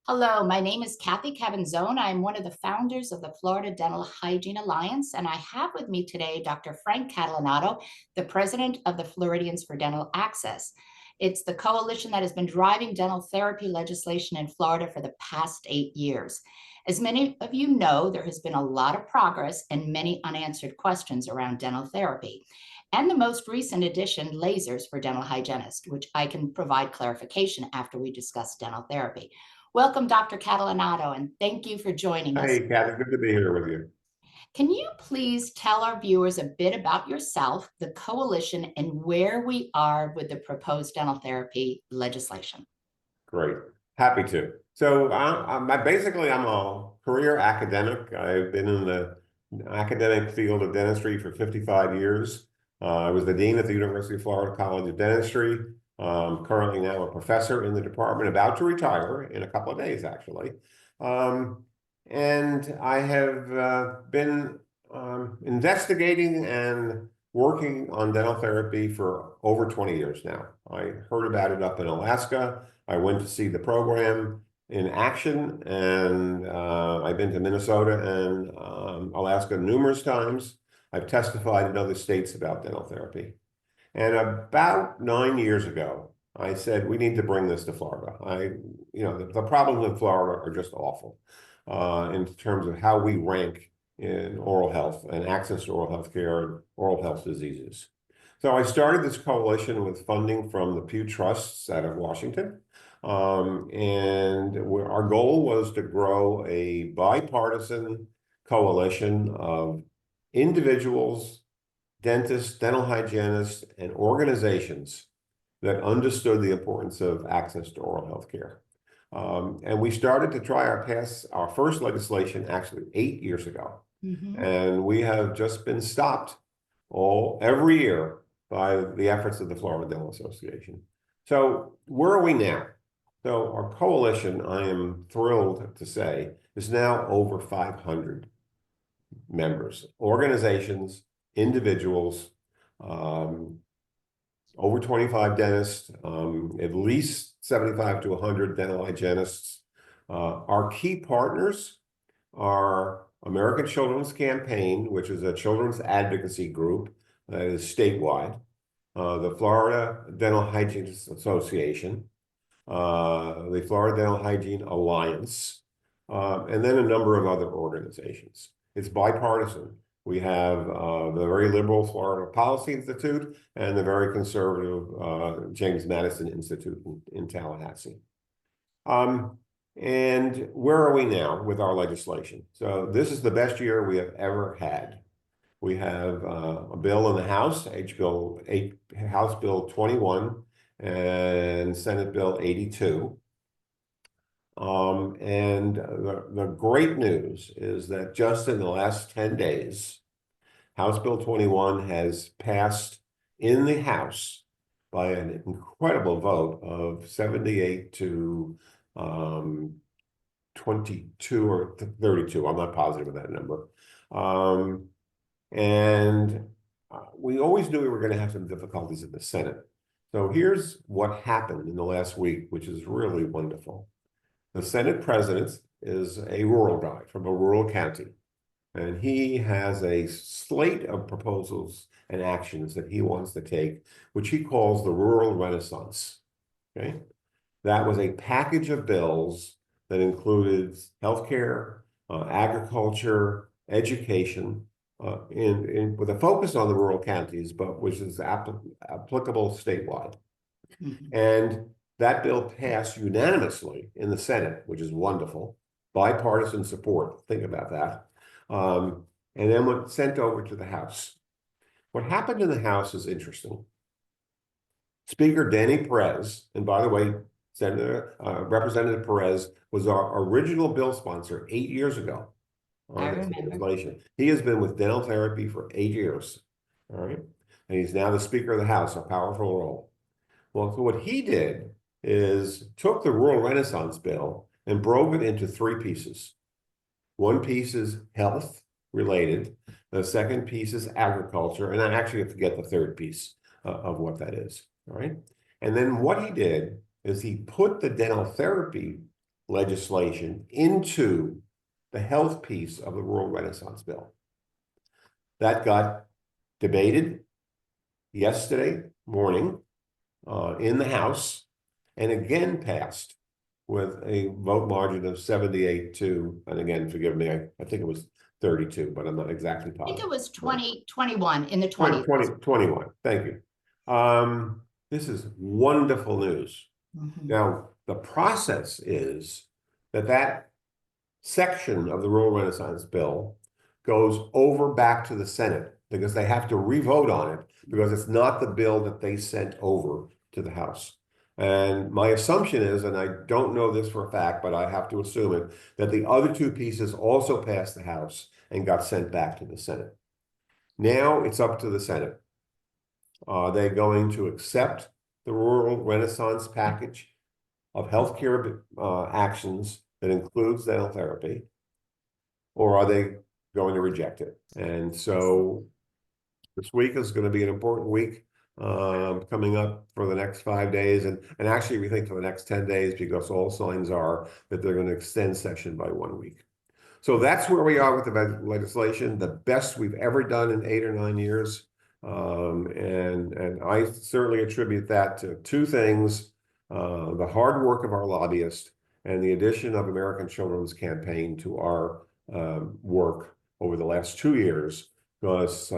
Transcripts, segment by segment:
Hello, my name is Cathy Cabanzon. I'm one of the founders of the Florida Dental Hygiene Alliance, and I have with me today Dr. Frank Catalanotto, the president of the Floridians for Dental Access. It's the coalition that has been driving dental therapy legislation in Florida for the past 8 years. As many of you know, there has been a lot of progress and many unanswered questions around dental therapy. And the most recent addition, lasers for dental hygienists, which I can provide clarification after we discuss dental therapy. Welcome, Dr. Catalanotto, and thank you for joining us. Hey, Kathy, good to be here with you. Can you please tell our viewers a bit about yourself, the coalition, and where we are with the proposed dental therapy legislation? Great. Happy to. So basically, I'm a career academic. I've been in the academic field of dentistry for 55 years. I was the dean at the University of Florida College of Dentistry. Currently now a professor in the department, about to retire in a couple of days, actually. And I have been investigating and working on dental therapy for over 20 years now. I heard about it up in Alaska. I went to see the program in action, and I've been to Minnesota and Alaska numerous times. I've testified in other states about dental therapy. And about 9 years ago, I said, we need to bring this to Florida. The problems in Florida are just awful in terms of how we rank in oral health and access to oral health care and oral health diseases. So I started this coalition with funding from the Pew Trusts out of Washington. Our goal was to grow a bipartisan coalition of individuals, dentists, dental hygienists, and organizations that understood the importance of access to oral health care. And we started to try pass our first legislation actually 8 years ago. And we have just been stopped every year by the efforts of the Florida Dental Association. So where are we now? So our coalition, I am thrilled to say, is now over 500 members, organizations, individuals, over 25 dentists, at least 75 to 100 dental hygienists. Our key partners are American Children's Campaign, which is a children's advocacy group that is statewide, the Florida Dental Hygiene Association, the Florida Dental Hygiene Alliance, and then a number of other organizations. It's bipartisan. We have the very liberal Florida Policy Institute and the very conservative James Madison Institute in Tallahassee. And where are we now with our legislation? So this is the best year we have ever had. We have a bill in the House, House Bill 21 and Senate Bill 82. And the great news is that just in the last 10 days, House Bill 21 has passed in the House by an incredible vote of 78 to 22 or 32. I'm not positive of that number. We always knew we were going to have some difficulties in the Senate. So here's what happened in the last week, which is really wonderful. The Senate president is a rural guy from a rural county, and he has a slate of proposals and actions that he wants to take, which he calls the Rural Renaissance. Okay, that was a package of bills that included healthcare, agriculture, education, with a focus on the rural counties, but which is applicable statewide. And that bill passed unanimously in the Senate, which is wonderful. Bipartisan support. Think about that. And then was sent over to the House. What happened in the House is interesting. Speaker Danny Perez, and by the way, Representative Perez was our original bill sponsor 8 years ago on this legislation. He has been with dental therapy for 8 years. All right. And he's now the Speaker of the House, a powerful role. Well, so what he did is took the Rural Renaissance bill and broke it into 3 pieces. One piece is health related. The second piece is agriculture. And I actually forget the third piece of what that is. All right. And then what he did is he put the dental therapy legislation into the health piece of the Rural Renaissance Bill. That got debated yesterday morning in the House and again passed with a vote margin of 78 to, and again, forgive me, I think it was 32, but I'm not exactly I think positive. it was 2021 in the 20, 20s. 21. Thank you. This is wonderful news. Mhm. Now, the process is that section of the Rural Renaissance Bill goes over back to the Senate because they have to revote on it because it's not the bill that they sent over to the House. And my assumption is, and I don't know this for a fact, but I have to assume it, that the other two pieces also passed the House and got sent back to the Senate. Now it's up to the Senate. Are they going to accept the Rural Renaissance package of healthcare actions that includes dental therapy, or are they going to reject it? And so this week is going to be an important week coming up for the next 5 days. And actually, we think for the next 10 days, because all signs are that they're going to extend session by 1 week. So that's where we are with the legislation, the best we've ever done in 8 or 9 years. And I certainly attribute that to two things, the hard work of our lobbyists and the addition of American Children's Campaign to our work over the last 2 years. Because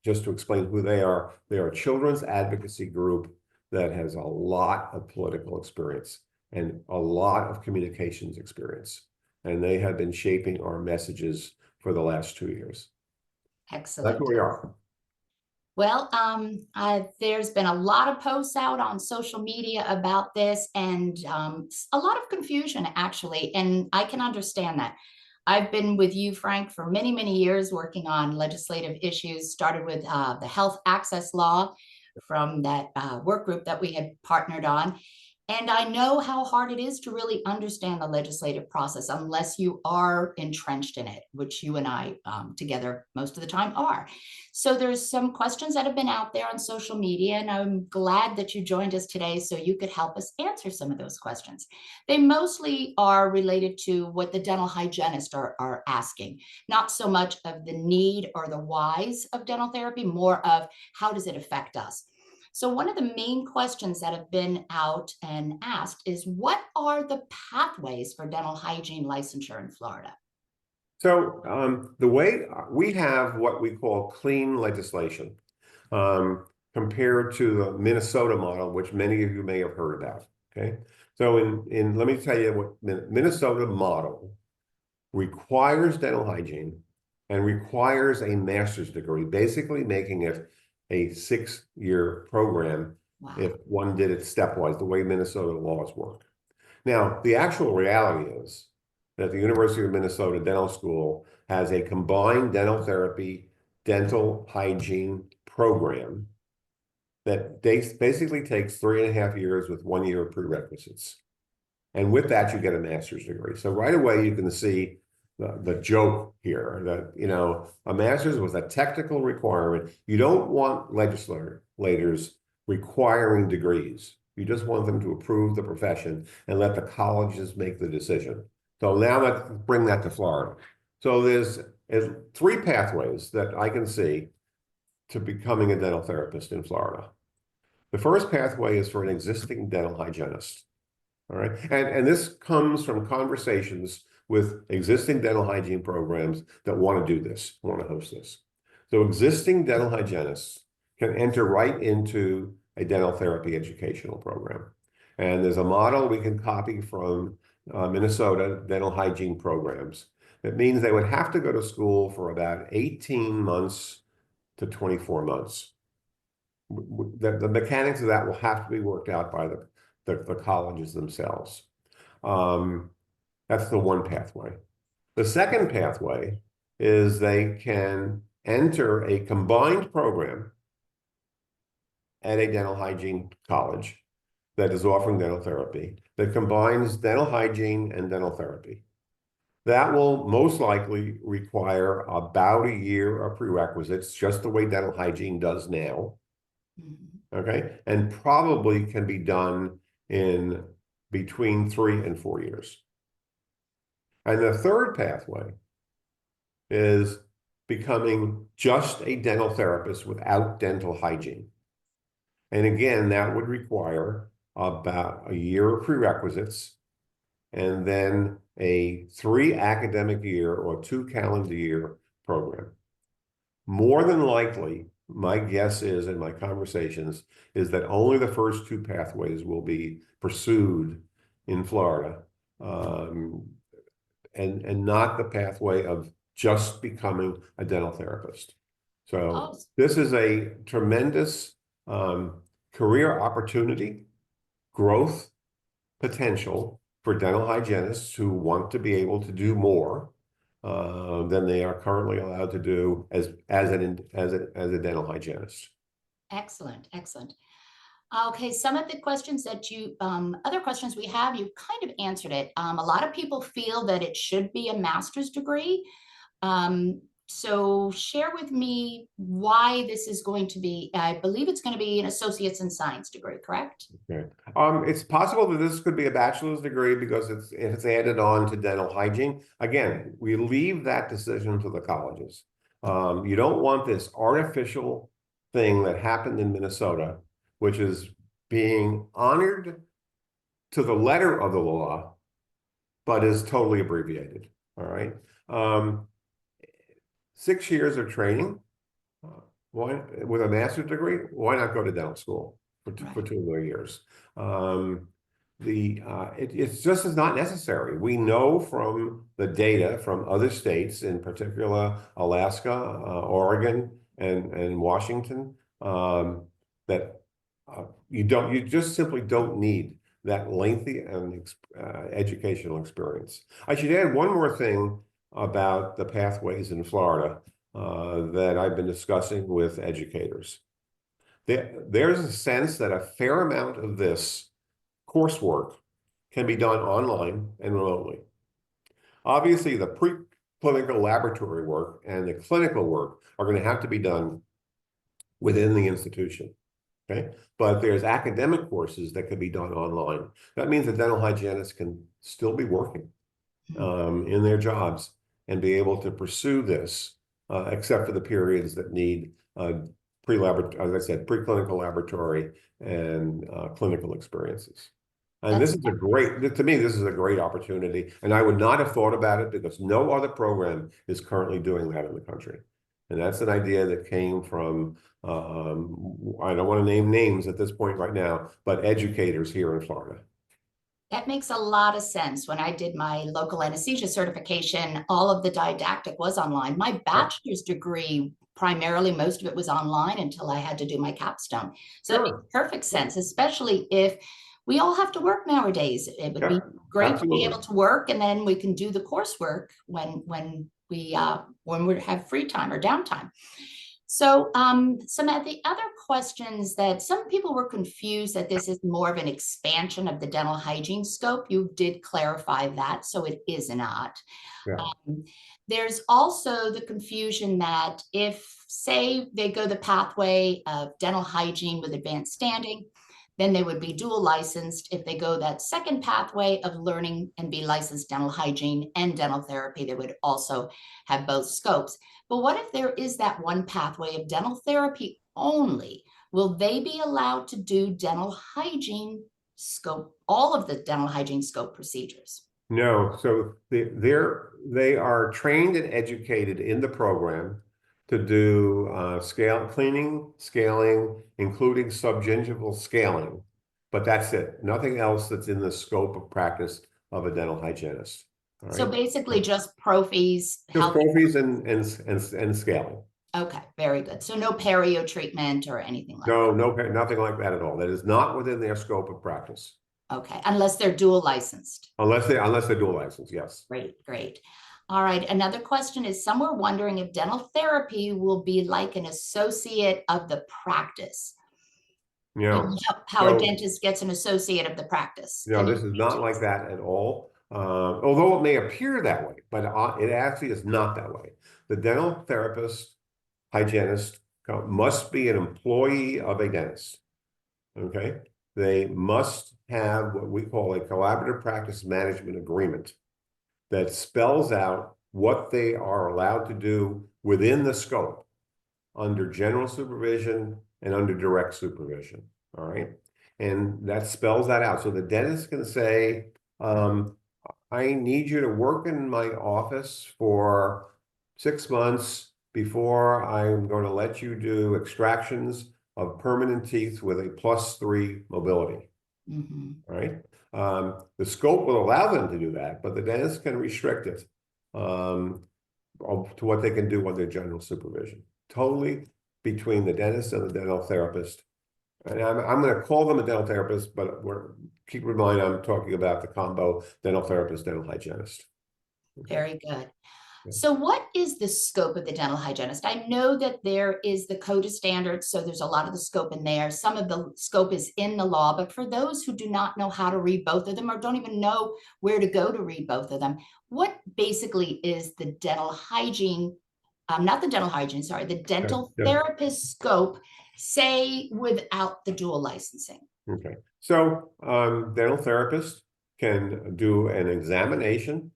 just to explain who they are a children's advocacy group that has a lot of political experience and a lot of communications experience. And they have been shaping our messages for the last 2 years. Excellent. That's where we are. Well, there's been a lot of posts out on social media about this and a lot of confusion, actually, and I can understand that. I've been with you, Frank, for many, many years working on legislative issues, started with the health access law from that work group that we had partnered on. And I know how hard it is to really understand the legislative process unless you are entrenched in it, which you and I together most of the time are. So there's some questions that have been out there on social media, and I'm glad that you joined us today so you could help us answer some of those questions. They mostly are related to what the dental hygienists are asking, not so much of the need or the whys of dental therapy, more of how does it affect us? So one of the main questions that have been out and asked is, what are the pathways for dental hygiene licensure in Florida? So the way we have what we call clean legislation compared to the Minnesota model, which many of you may have heard about. Okay, so let me tell you what Minnesota model requires dental hygiene and requires a master's degree, basically making it a 6-year program. Wow. If one did it stepwise, the way Minnesota laws work. Now, the actual reality is that the University of Minnesota Dental School has a combined dental therapy, dental hygiene program that basically takes 3.5 years with 1 year of prerequisites. And with that, you get a master's degree. So right away, you can see the joke here that, you know, a master's was a technical requirement. You don't want legislators requiring degrees. You just want them to approve the profession and let the colleges make the decision. So now let's bring that to Florida. So there's 3 pathways that I can see to becoming a dental therapist in Florida. The first pathway is for an existing dental hygienist. All right. And this comes from conversations with existing dental hygiene programs that want to do this, want to host this. So existing dental hygienists can enter right into a dental therapy educational program. And there's a model we can copy from Minnesota dental hygiene programs. That means they would have to go to school for about 18 months to 24 months. The mechanics of that will have to be worked out by the colleges themselves. That's the one pathway. The second pathway is they can enter a combined program at a dental hygiene college that is offering dental therapy that combines dental hygiene and dental therapy. That will most likely require about a year of prerequisites, just the way dental hygiene does now. Mhm. Okay, and probably can be done in between 3 and 4 years. And the third pathway is becoming just a dental therapist without dental hygiene. And again, that would require about a year of prerequisites and then a 3 academic year or 2 calendar year program. More than likely, my guess is, in my conversations, is that only the first 2 pathways will be pursued in Florida, and not the pathway of just becoming a dental therapist. So this is a tremendous career opportunity, growth potential for dental hygienists who want to be able to do more than they are currently allowed to do as a dental hygienist. Excellent, excellent. Okay, some of the questions that other questions we have, you kind of answered it. A lot of people feel that it should be a master's degree. So share with me why this is going to be, I believe it's going to be an associate's in science degree, correct? Okay. It's possible that this could be a bachelor's degree because it's added on to dental hygiene. Again, we leave that decision to the colleges. You don't want this artificial thing that happened in Minnesota, which is being honored to the letter of the law, but is totally abbreviated. All right. 6 years of training, with a master's degree, why not go to dental school for 2 more years? It's just is not necessary. We know from the data from other states, in particular Alaska, Oregon, and Washington, that you just simply don't need that lengthy and educational experience. I should add one more thing about the pathways in Florida that I've been discussing with educators. There's a sense that a fair amount of this coursework can be done online and remotely. Obviously, the preclinical laboratory work and the clinical work are going to have to be done within the institution. Okay, but there's academic courses that can be done online. That means that dental hygienists can still be working in their jobs and be able to pursue this, except for the periods that need pre-laboratory, as I said, preclinical laboratory and clinical experiences. And this is a great, to me, this is a great opportunity. And I would not have thought about it because no other program is currently doing that in the country. And that's an idea that came from, I don't want to name names at this point right now, but educators here in Florida. That makes a lot of sense. When I did my local anesthesia certification, all of the didactic was online. My bachelor's degree, primarily, most of it was online until I had to do my capstone. So it makes perfect sense, especially if we all have to work nowadays. It would be great to be able to work, and then we can do the coursework when we have free time or downtime. So some of the other questions that some people were confused that this is more of an expansion of the dental hygiene scope. You did clarify that, so it is not. There's also the confusion that if, say, they go the pathway of dental hygiene with advanced standing, then they would be dual licensed. If they go that second pathway of learning and be licensed dental hygiene and dental therapy, they would also have both scopes. But what if there is that one pathway of dental therapy only? Will they be allowed to do dental hygiene scope, all of the dental hygiene scope procedures? No, so they are trained and educated in the program to do cleaning, scaling, including subgingival scaling, but that's it. Nothing else that's in the scope of practice of a dental hygienist. All right? So basically just prophies. Just prophies and scaling. Okay, very good. So no perio treatment or anything like that? No, nothing like that at all. That is not within their scope of practice. Okay, unless they're dual licensed. Unless they're dual licensed, yes. Great, great. All right, another question is, some were wondering if dental therapy will be like an associate of the practice. Yeah. How a dentist gets an associate of the practice. No, this is not like that at all. Although it may appear that way, but it actually is not that way. The dental therapist, hygienist must be an employee of a dentist. Okay. they must have what we call a collaborative practice management agreement that spells out what they are allowed to do within the scope under general supervision and under direct supervision. All right. And that spells that out. So the dentist can say, I need you to work in my office for 6 months before I'm going to let you do extractions of permanent teeth with a +3 mobility. Right? The scope will allow them to do that, but the dentist can restrict it to what they can do under general supervision. Totally between the dentist and the dental therapist. And I'm going to call them a dental therapist, but keep in mind I'm talking about the combo dental therapist, dental hygienist. Very good. So what is the scope of the dental hygienist? I know that there is the code of standards, so there's a lot of the scope in there. Some of the scope is in the law, but for those who do not know how to read both of them or don't even know where to go to read both of them, what basically is the dental hygiene, not the dental hygiene, sorry, the dental therapist scope, say without the dual licensing? Okay, so dental therapists can do an examination,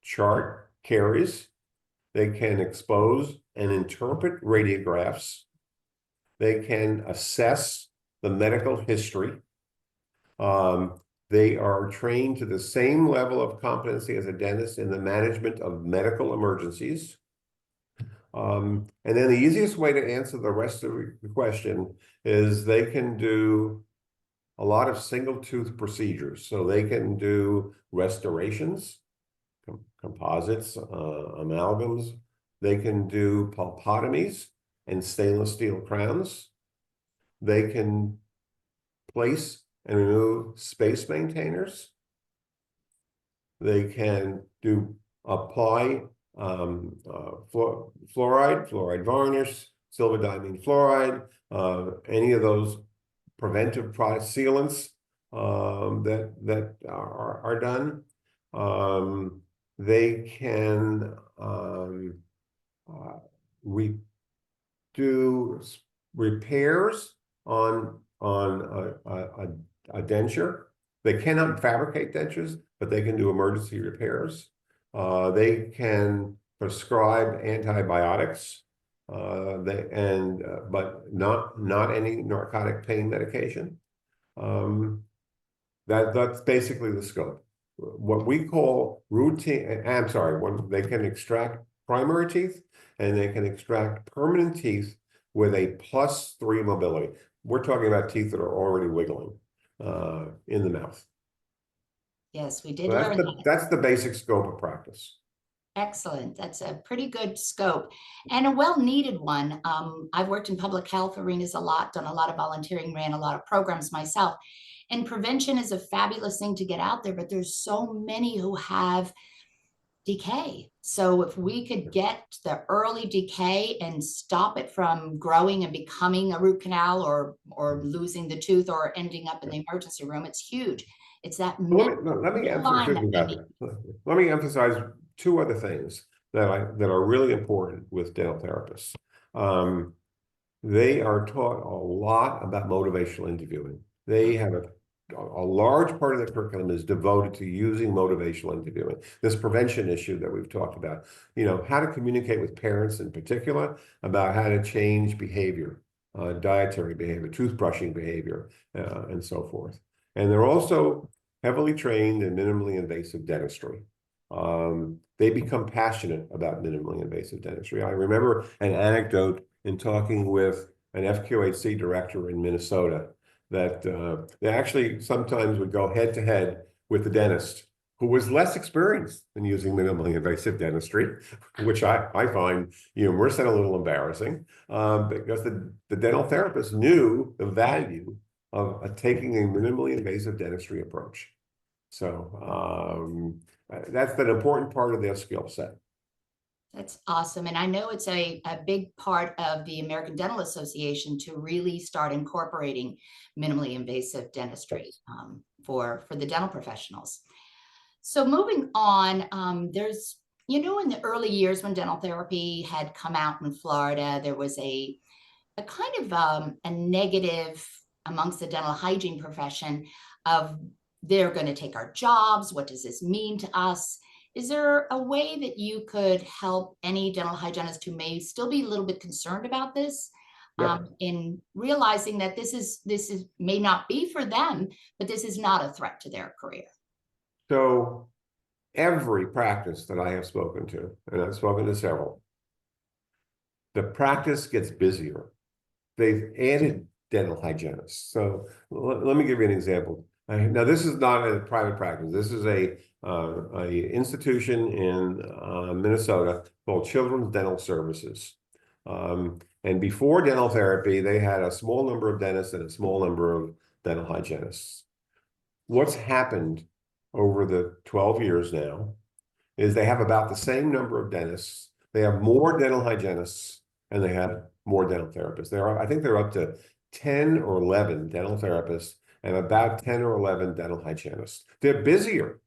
chart caries. They can expose and interpret radiographs. They can assess the medical history. They are trained to the same level of competency as a dentist in the management of medical emergencies. And then the easiest way to answer the rest of the question is they can do a lot of single tooth procedures. So they can do restorations, composites, amalgams. They can do pulpotomies and stainless steel crowns. They can place and remove space maintainers. They can apply fluoride varnish, silver diamine fluoride, any of those preventive product sealants that are done. They can do repairs on a denture. They cannot fabricate dentures, but they can do emergency repairs. They can prescribe antibiotics, but not any narcotic pain medication. That's basically the scope. What we call routine, I'm sorry, when they can extract primary teeth and they can extract permanent teeth with a +3 mobility. We're talking about teeth that are already wiggling in the mouth. Yes, we did So learn that. that's the basic scope of practice. Excellent. That's a pretty good scope and a well-needed one. I've worked in public health arenas a lot, done a lot of volunteering, ran a lot of programs myself. And prevention is a fabulous thing to get out there, but there's so many who have decay. So if we could get the early decay and stop it from growing and becoming a root canal or losing the tooth or ending up in the emergency room, it's huge. It's that let me emphasize two other things that are really important with dental therapists. They are taught a lot about motivational interviewing. They have a large part of the curriculum is devoted to using motivational interviewing. This prevention issue that we've talked about, how to communicate with parents in particular about how to change behavior, dietary behavior, toothbrushing behavior, and so forth. And they're also heavily trained in minimally invasive dentistry. They become passionate about minimally invasive dentistry. I remember an anecdote in talking with an FQHC director in Minnesota that they actually sometimes would go head to head with the dentist who was less experienced in using minimally invasive dentistry, which I find humorous and a little embarrassing, because the dental therapist knew the value of taking a minimally invasive dentistry approach. So that's an important part of their skill set. That's awesome. And I know it's a big part of the American Dental Association to really start incorporating minimally invasive dentistry for the dental professionals. So moving on, there's, in the early years when dental therapy had come out in Florida, there was a kind of a negative amongst the dental hygiene profession of they're going to take our jobs. What does this mean to us? Is there a way that you could help any dental hygienist who may still be a little bit concerned about this, Yep. in realizing that this is may not be for them, but this is not a threat to their career? So every practice that I have spoken to, and I've spoken to several, the practice gets busier. They've added dental hygienists. So let me give you an example. Now, this is not a private practice. This is a institution in Minnesota called Children's Dental Services. And before dental therapy, they had a small number of dentists and a small number of dental hygienists. What's happened over the 12 years now is they have about the same number of dentists. They have more dental hygienists and they have more dental therapists. I think they're up to 10 or 11 dental therapists and about 10 or 11 dental hygienists. They're busier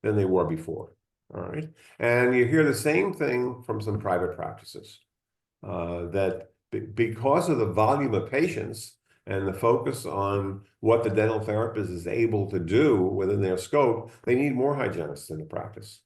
than they were before. All right. And you hear the same thing from some private practices, that because of the volume of patients and the focus on what the dental therapist is able to do within their scope, they need more hygienists in the practice.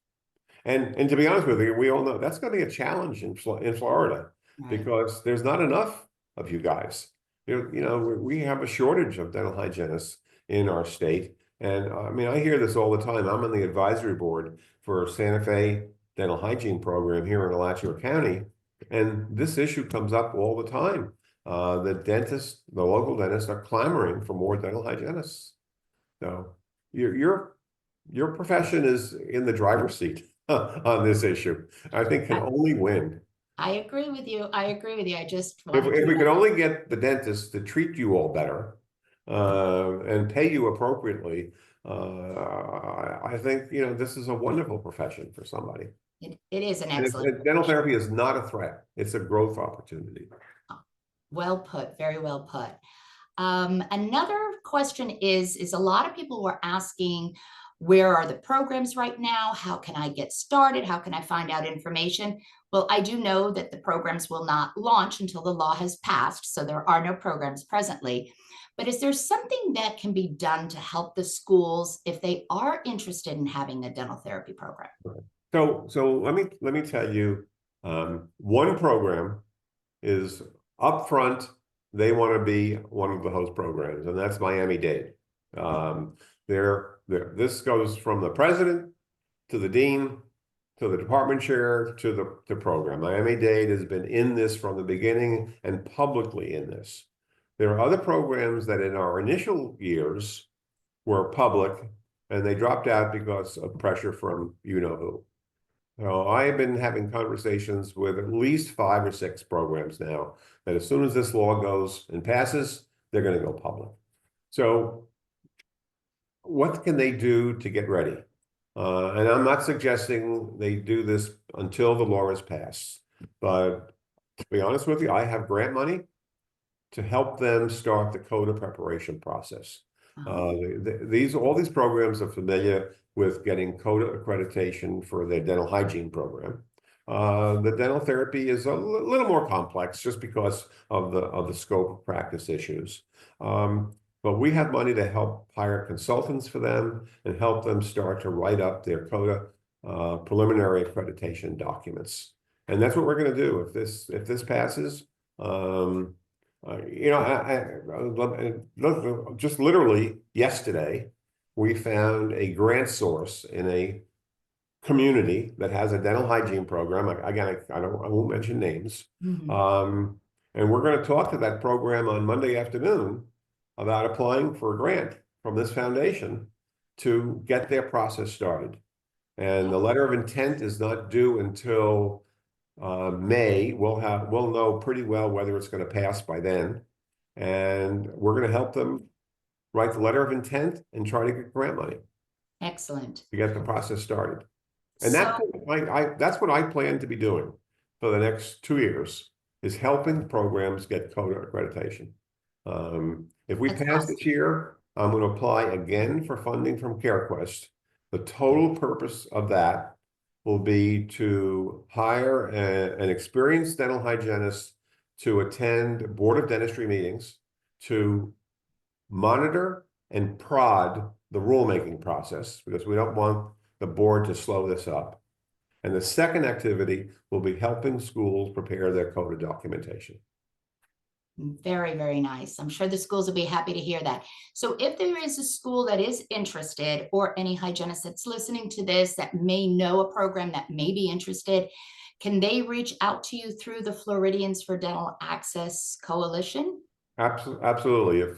And to be honest with you, we all know that's going to be a challenge in Florida, Right. because there's not enough of you guys. We have a shortage of dental hygienists in our state. And I mean, I hear this all the time. I'm on the advisory board for Santa Fe Dental Hygiene Program here in Alachua County. And this issue comes up all the time. The local dentists are clamoring for more dental hygienists. So your profession is in the driver's seat on this issue. I think can only win. I agree with you. I agree with you. I just If wanted we to. could only get the dentists to treat you all better, and pay you appropriately, I think, this is a wonderful profession for somebody. It is an And excellent. dental therapy is not a threat. It's a growth opportunity. Well put, very well put. Another question is a lot of people were asking, where are the programs right now? How can I get started? How can I find out information? Well, I do know that the programs will not launch until the law has passed, so there are no programs presently. But is there something that can be done to help the schools if they are interested in having a dental therapy program? So let me tell you, one program is upfront. They want to be one of the host programs, and that's Miami-Dade. This goes from the president to the dean to the department chair to the program. Miami-Dade has been in this from the beginning and publicly in this. There are other programs that in our initial years were public, and they dropped out because of pressure from you-know-who. So I've been having conversations with at least 5 or 6 programs now that as soon as this law goes and passes, they're going to go public. So what can they do to get ready? And I'm not suggesting they do this until the law is passed. But to be honest with you, I have grant money to help them start the CODA preparation process. All these programs are familiar with getting CODA accreditation for their dental hygiene program. The dental therapy is a little more complex just because of the scope of practice issues. But we have money to help hire consultants for them and help them start to write up their CODA preliminary accreditation documents. And that's what we're going to do if this passes. Just literally yesterday, we found a grant source in a community that has a dental hygiene program. I won't mention names. And we're going to talk to that program on Monday afternoon about applying for a grant from this foundation to get their process started. And the letter of intent is not due until May. We'll know pretty well whether it's going to pass by then. And we're going to help them write the letter of intent and try to get grant money. Excellent. To get the process started. And that's what I plan to be doing for the next 2 years, is helping programs get CODA accreditation. If we pass this year, I'm going to apply again for funding from CareQuest. The total purpose of that will be to hire an experienced dental hygienist to attend Board of Dentistry meetings, to monitor and prod the rulemaking process because we don't want the board to slow this up. And the second activity will be helping schools prepare their code of documentation. Very, very nice. I'm sure the schools will be happy to hear that. So if there is a school that is interested, or any hygienist that's listening to this that may know a program that may be interested, can they reach out to you through the Floridians for Dental Access Coalition? Absolutely. If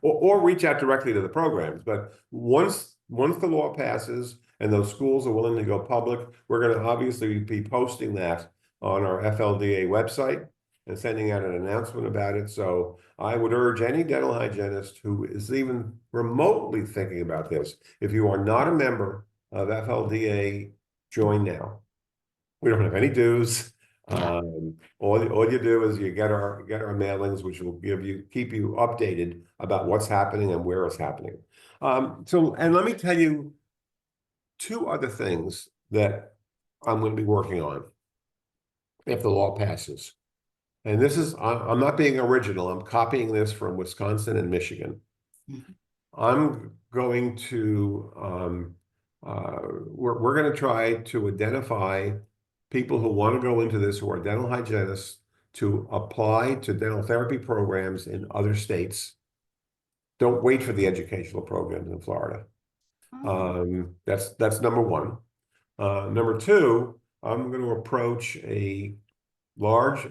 or reach out directly to the programs. But once the law passes and those schools are willing to go public, we're going to obviously be posting that on our FLDA website and sending out an announcement about it. So I would urge any dental hygienist who is even remotely thinking about this, if you are not a member of FLDA, join now. We don't have any dues. Yeah. All you do is you get our mailings, which will keep you updated about what's happening and where it's happening. And let me tell you two other things that I'm going to be working on if the law passes. And this is, I'm not being original. I'm copying this from Wisconsin and Michigan. Mhm. I'm going to, we're going to try to identify people who want to go into this, who are dental hygienists, to apply to dental therapy programs in other states. Don't wait for the educational programs in Florida. Oh. That's number one. Number two, I'm going to approach a large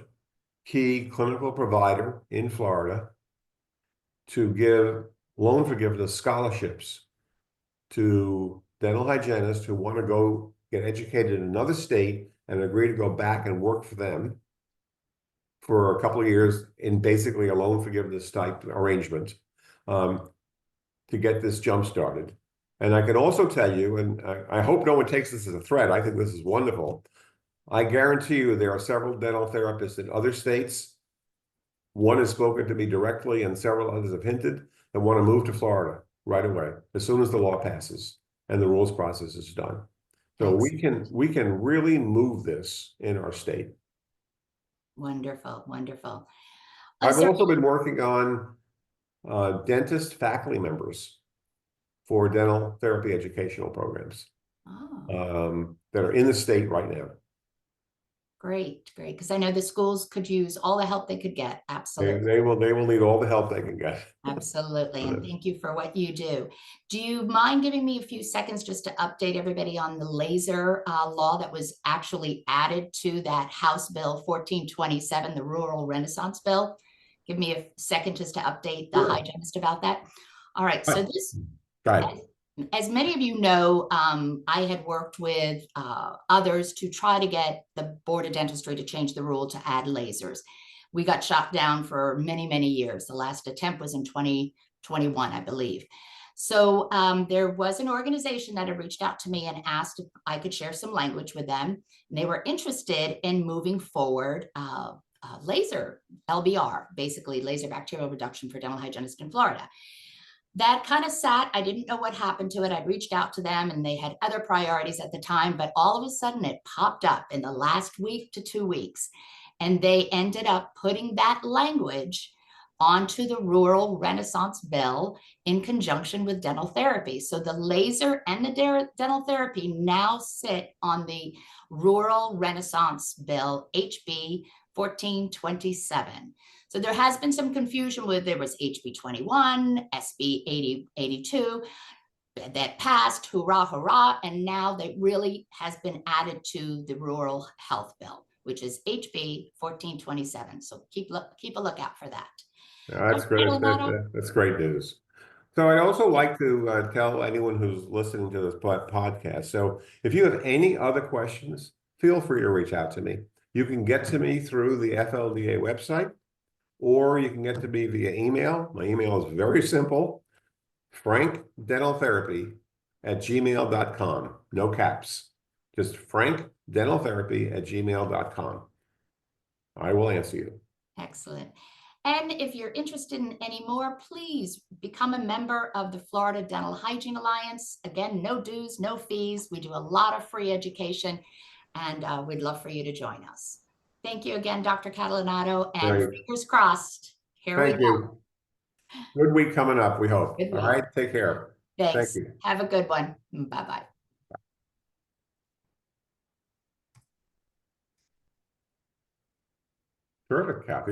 key clinical provider in Florida to give loan forgiveness scholarships to dental hygienists who want to go get educated in another state and agree to go back and work for them for a couple of years in basically a loan forgiveness type arrangement to get this jump started. And I can also tell you, and I hope no one takes this as a threat, I think this is wonderful. I guarantee you there are several dental therapists in other states. One has spoken to me directly and several others have hinted that want to move to Florida right away, as soon as the law passes and the rules process is done. So we can really move this in our state. Wonderful, wonderful. I've So, also been working on dentist faculty members for dental therapy educational programs that are in the state right now. great, great. Because I know the schools could use all the help they could get. Absolutely. They will need all the help they can get. Absolutely. And thank you for what you do. Do you mind giving me a few seconds just to update everybody on the laser law that was actually added to that House Bill 1427, the Rural Renaissance Bill? Give me a second just to update the hygienist about that. All right. So this, as many of you know, I had worked with others to try to get the Board of Dentistry to change the rule to add lasers. We got shot down for many, many years. The last attempt was in 2021, I believe. So there was an organization that had reached out to me and asked if I could share some language with them. And they were interested in moving forward laser, LBR, basically laser bacterial reduction for dental hygienists in Florida. That kind of sat, I didn't know what happened to it. I'd reached out to them and they had other priorities at the time, but all of a sudden it popped up in the last week to 2 weeks. And they ended up putting that language onto the Rural Renaissance Bill in conjunction with dental therapy. So the laser and the dental therapy now sit on the Rural Renaissance Bill, HB 1427. So there has been some confusion with, there was HB 21, SB 8082, that passed, hurrah, hurrah, and now that really has been added to the Rural Health Bill, which is HB 1427. So keep a lookout for that. That's great. That's great news. So I'd also like to tell anyone who's listening to this podcast. So if you have any other questions, feel free to reach out to me. You can get to me through the FLDA website, or you can get to me via email. My email is very simple, frankdentaltherapy@gmail.com. No caps, just frankdentaltherapy@gmail.com. I will answer you. Excellent. And if you're interested in any more, please become a member of the Florida Dental Hygiene Alliance. Again, no dues, no fees. We do a lot of free education, and we'd love for you to join us. Thank you again, Dr. Catalanotto, and fingers crossed. Here we go. Good week coming up, we hope. Good All week. right, take care. Thank Thanks. you. Have a good one. Bye-bye. Terrific, Kathy.